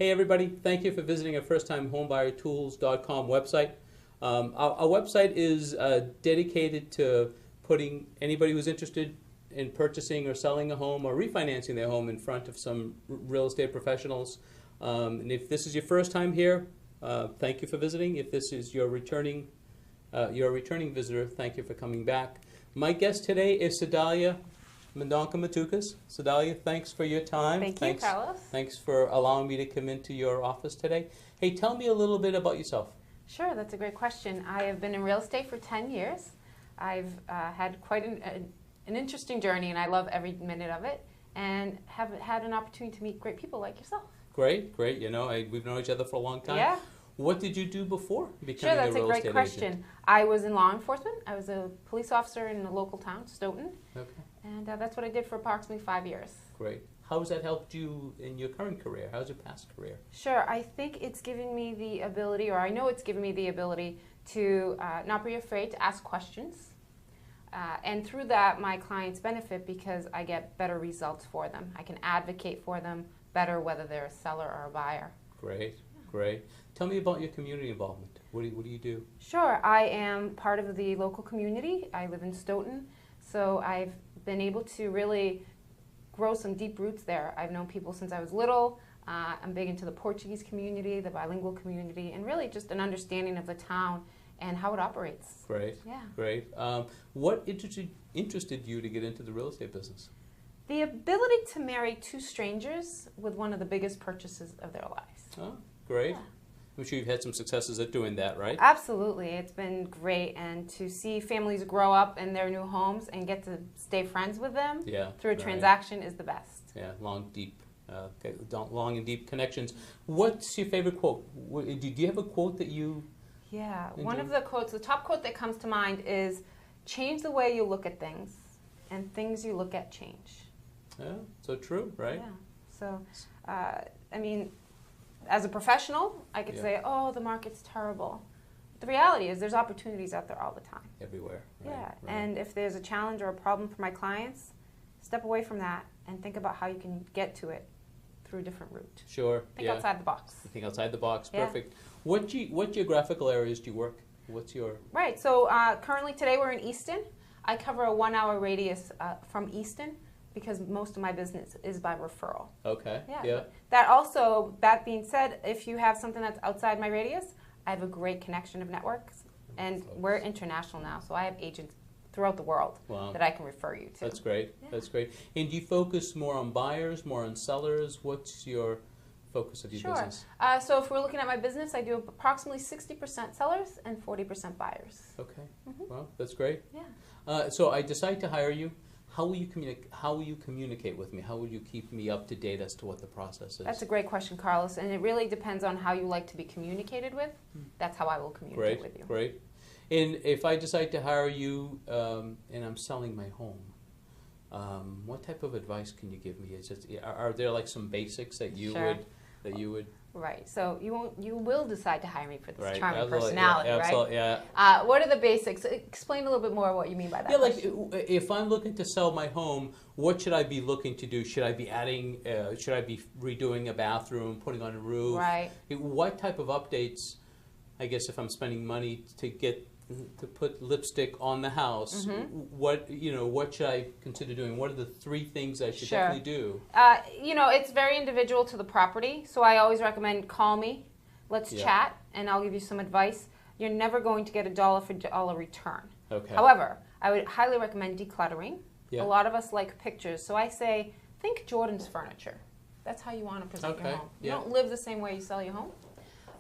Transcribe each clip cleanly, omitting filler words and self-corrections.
Hey everybody, thank you for visiting our firsttimehomebuyertools.com website. Our website is dedicated to putting anybody who's interested in purchasing or selling a home or refinancing their home in front of some real estate professionals. And if this is your first time here, thank you for visiting. If this is your returning visitor, thank you for coming back. My guest today is Cidalia Mendonca Matukas. Cidalia, thanks for your time. Thank you, Carlos. Thanks for allowing me to come into your office today. Hey, tell me a little bit about yourself. Sure, that's a great question. I have been in real estate for 10 years. I've had quite an interesting journey, and I love every minute of it, and have had an opportunity to meet great people like yourself. Great, great. You know, we've known each other for a long time. Yeah. What did you do before becoming a real estate agent? Sure, that's a great question. I was in law enforcement. I was a police officer in a local town, Stoughton. Okay. And that's what I did for approximately 5 years. Great. How has that helped you in your current career? How's your past career? Sure, I think it's given me the ability, or I know it's given me the ability to not be afraid to ask questions. And through that, my clients benefit because I get better results for them. I can advocate for them better, whether they're a seller or a buyer. Great, great. Tell me about your community involvement. What do you do? Sure, I am part of the local community. I live in Stoughton, so I've been able to really grow some deep roots there. I've known people since I was little. I'm big into the Portuguese community, the bilingual community, and really just an understanding of the town and how it operates. Great, yeah. Great. What interested you to get into the real estate business? The ability to marry two strangers with one of the biggest purchases of their lives. Oh, great. Yeah. I'm sure you've had some successes at doing that, right? Absolutely. It's been great, and to see families grow up in their new homes and get to stay friends with them through a transaction is the best. Yeah, long and deep connections. What's your favorite quote? Do you have a quote that you... Yeah, one of the quotes, the top quote that comes to mind is, change the way you look at things, and things you look at change. Yeah, so true, right? Yeah. So, I mean, as a professional, I could say, oh, the market's terrible. The reality is there's opportunities out there all the time. Everywhere. Right, yeah, right. And if there's a challenge or a problem for my clients, step away from that and think about how you can get to it through a different route. Sure. Think outside the box. Think outside the box. Yeah. Perfect. What geographical areas do you work? What's your... Right. So currently today we're in Easton. I cover a 1 hour radius from Easton, because most of my business is by referral. Okay. Yeah. That being said, if you have something that's outside my radius, I have a great connection of networks, and we're international now, so I have agents throughout the world that I can refer you to. That's great. Yeah. That's great. And do you focus more on buyers, more on sellers? What's your focus of your business? So if we're looking at my business, I do approximately 60% sellers and 40% buyers. Okay. Well, that's great. Yeah. So I decide to hire you. How will you communicate with me? How will you keep me up to date as to what the process is? That's a great question, Carlos, and it really depends on how you like to be communicated with. That's how I will communicate with you. Great. And if I decide to hire you and I'm selling my home, what type of advice can you give me? Are there like some basics that you would? Right. So you will decide to hire me for this charming absolutely. personality, Absolutely. right? Yeah. What are the basics? Explain a little bit more what you mean by that. Yeah, like if I'm looking to sell my home, what should I be looking to do? Should I be adding? Should I be redoing a bathroom, putting on a roof? Right. What type of updates? I guess if I'm spending money to put lipstick on the house, what should I consider doing? What are the 3 things I should definitely do? It's very individual to the property, so I always recommend call me, let's chat, and I'll give you some advice. You're never going to get a dollar for dollar return. Okay. However, I would highly recommend decluttering. Yeah. A lot of us like pictures, so I say think Jordan's furniture. That's how you want to present your home. You don't live the same way you sell your home.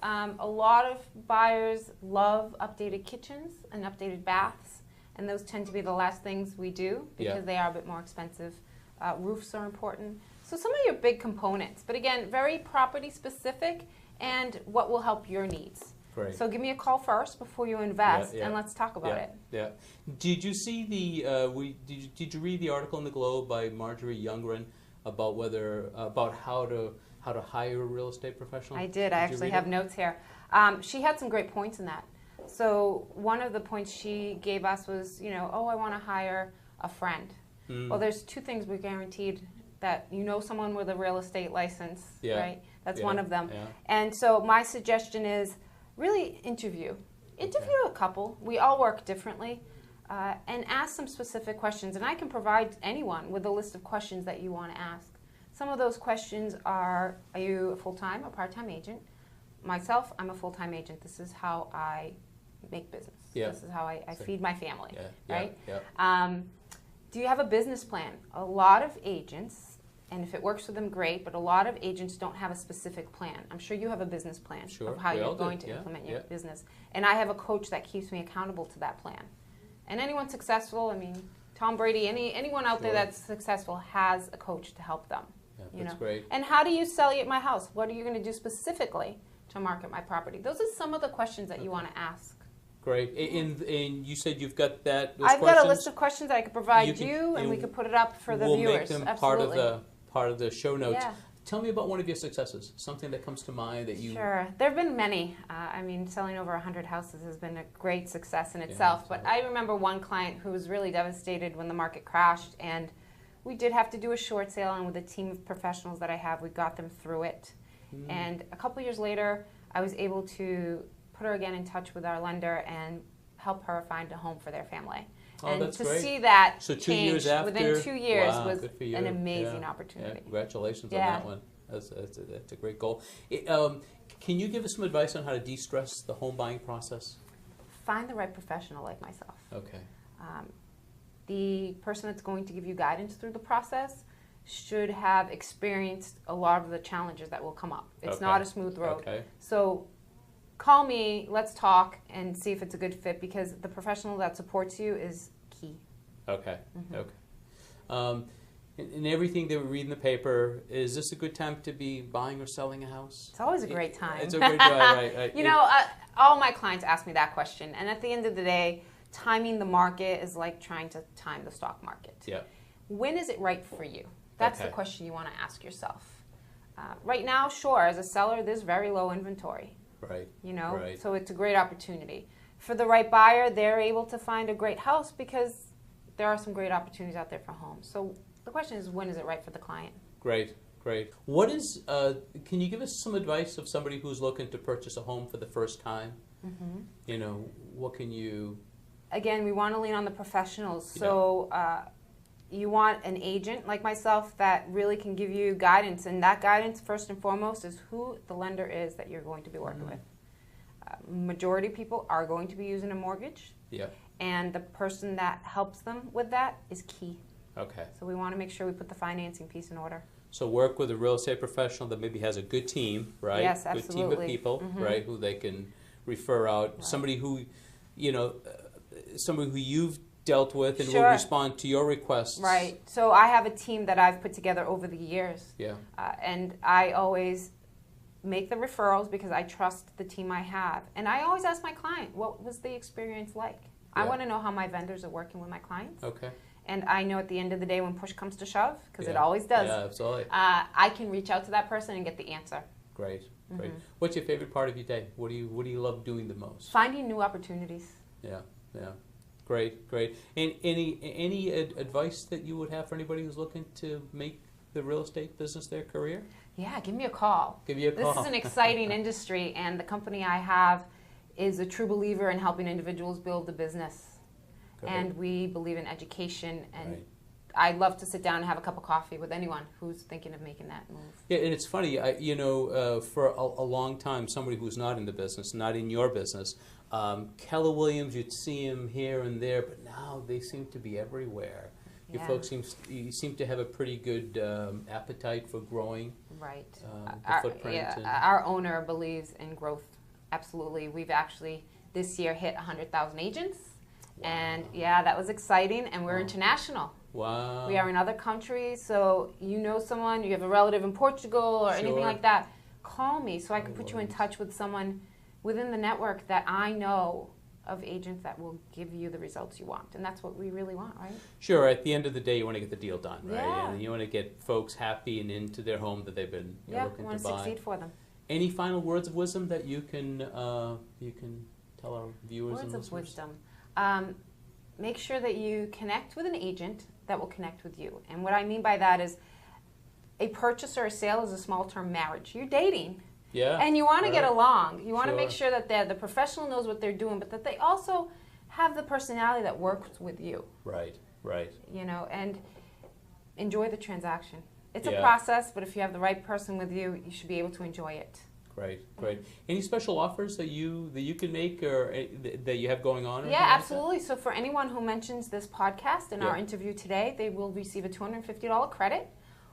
A lot of buyers love updated kitchens and updated baths, and those tend to be the last things we do because they are a bit more expensive. Roofs are important. So some of your big components, but again, very property specific and what will help your needs. Great. So give me a call first before you invest, and let's talk about it. Yeah. Did you see did you read the article in the Globe by Marjorie Youngren about how to hire a real estate professional? I did. I actually have notes here. She had some great points in that. So one of the points she gave us was, I want to hire a friend. Well, there's 2 things we're guaranteed that you know someone with a real estate license, right? That's one of them. Yeah. And so my suggestion is really interview a couple. We all work differently, and ask some specific questions. And I can provide anyone with a list of questions that you want to ask. Some of those questions are you a full-time or part-time agent? Myself, I'm a full-time agent. This is how I make business. Yeah. This is how I feed my family, right? Yeah. Do you have a business plan? A lot of agents, and if it works for them, great, but a lot of agents don't have a specific plan. I'm sure you have a business plan of how you're going to implement your business. And I have a coach that keeps me accountable to that plan. And anyone successful, I mean, Tom Brady, anyone out there that's successful has a coach to help them. Yeah, that's great. And how do you sell at my house? What are you going to do specifically to market my property? Those are some of the questions that you want to ask. Great. And you said you've got that. I've got a list of questions that I could provide you, and we could put it up for the viewers. We'll make them part of the show notes. Yeah. Tell me about one of your successes, something that comes to mind that you... Sure. There have been many. I mean, selling over 100 houses has been a great success in itself. But I remember one client who was really devastated when the market crashed, and we did have to do a short sale, and with a team of professionals that I have, we got them through it. And a couple years later, I was able to put her again in touch with our lender and help her find a home for their family. And that's to great. See that so 2 change years after, within 2 years was an amazing opportunity. Yeah, congratulations on that one. That's a great goal. Can you give us some advice on how to de-stress the home buying process? Find the right professional like myself. Okay. The person that's going to give you guidance through the process should have experienced a lot of the challenges that will come up. It's not a smooth road. Okay. So call me, let's talk, and see if it's a good fit, because the professional that supports you is key. Okay. Okay. And everything that we read in the paper, is this a good time to be buying or selling a house? It's always a great time. It's a great time, right? You know, all my clients ask me that question, and at the end of the day, timing the market is like trying to time the stock market. Yeah. When is it right for you? That's the question you want to ask yourself. Right now, sure, as a seller, there's very low inventory. Right. You know, so it's a great opportunity. For the right buyer, they're able to find a great house because there are some great opportunities out there for homes. So the question is, when is it right for the client? Great, great. What is, can you give us some advice of somebody who's looking to purchase a home for the first time? You know, what can you... Again, we want to lean on the professionals. So you want an agent like myself that really can give you guidance, and that guidance, first and foremost, is who the lender is that you're going to be working with. Majority of people are going to be using a mortgage, and the person that helps them with that is key. Okay. So we want to make sure we put the financing piece in order. So work with a real estate professional that maybe has a good team, right? Yes, absolutely. Good team of people, right, who they can refer out. Right. Somebody who, you know, somebody who you've dealt with and will respond to your requests. Right. So I have a team that I've put together over the years. Yeah. And I always make the referrals because I trust the team I have. And I always ask my client, what was the experience like? I want to know how my vendors are working with my clients. Okay. And I know at the end of the day when push comes to shove, because it always does. Yeah, absolutely. I can reach out to that person and get the answer. Great, great. What's your favorite part of your day? What do you love doing the most? Finding new opportunities. Yeah, yeah. Great, great. And any advice that you would have for anybody who's looking to make the real estate business their career? Yeah, give me a call. Give you a call. This is an exciting industry, and the company I have is a true believer in helping individuals build a business. Great. And we believe in education, and I'd love to sit down and have a cup of coffee with anyone who's thinking of making that move. Yeah, and it's funny, for a long time, somebody who's not in the business, not in your business, Keller Williams, you'd see him here and there, but now they seem to be everywhere. You folks seem to have a pretty good appetite for growing the footprint. Yeah, our owner believes in growth, absolutely. We've actually this year hit 100,000 agents. Wow. And that was exciting, and we're international. Wow. We are in other countries, so you know someone, you have a relative in Portugal or anything like that, call me so I can put you in touch with someone within the network that I know of agents that will give you the results you want. And that's what we really want, right? Sure. At the end of the day, you want to get the deal done, right? Yeah. And you want to get folks happy and into their home that they've been looking to buy. Yeah, want to succeed for them. Any final words of wisdom that you can tell our viewers and listeners? Words of wisdom. Make sure that you connect with an agent that will connect with you. And what I mean by that is a purchase or a sale is a small-term marriage. You're dating. Yeah. And you want to get along. You want to Sure. make sure that the professional knows what they're doing, but that they also have the personality that works with you. Right, right. You know, and enjoy the transaction. It's a Yeah. process, but if you have the right person with you, you should be able to enjoy it. Great, great. Any special offers that you can make or that you have going on? Or Yeah, anything like absolutely. So for anyone who mentions this podcast in our interview today, they will receive a $250 credit,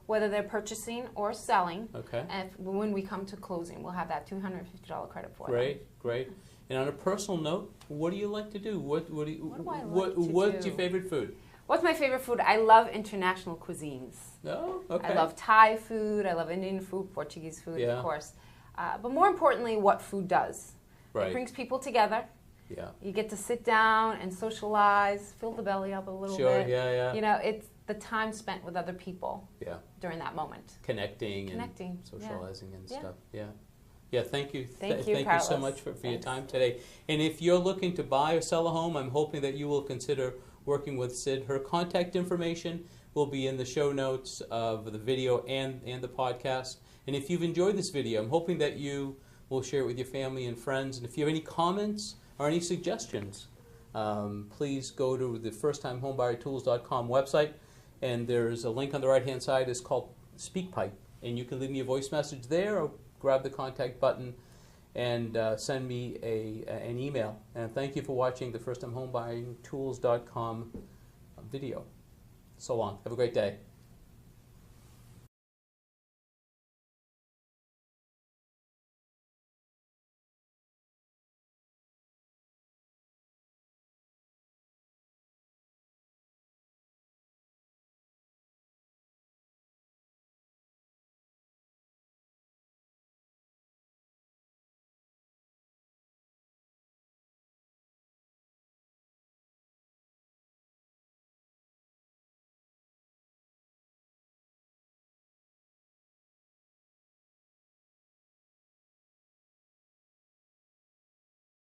whether they're purchasing or selling. Okay. And when we come to closing, we'll have that $250 credit for them. Great, great. And on a personal note, what do you like to do? What do you, What do I like to what's do? your favorite food? What's my favorite food? I love international cuisines. Oh, okay. I love Thai food. I love Indian food, Portuguese food, of course. But more importantly, what food does. Right. It brings people together. Yeah. You get to sit down and socialize, fill the belly up a little bit. Sure, yeah. You know, it's the time spent with other people during that moment. Connecting and socializing and stuff. Yeah. Yeah, thank you. Thank you, Thank Carlos. you so much for your time today. And if you're looking to buy or sell a home, I'm hoping that you will consider working with Sid. Her contact information will be in the show notes of the video and the podcast. And if you've enjoyed this video, I'm hoping that you will share it with your family and friends. And if you have any comments or any suggestions, please go to the firsttimehomebuyertools.com website. And there's a link on the right-hand side. It's called SpeakPipe. And you can leave me a voice message there or grab the contact button and send me an email. And thank you for watching the firsttimehomebuyertools.com video. So long. Have a great day.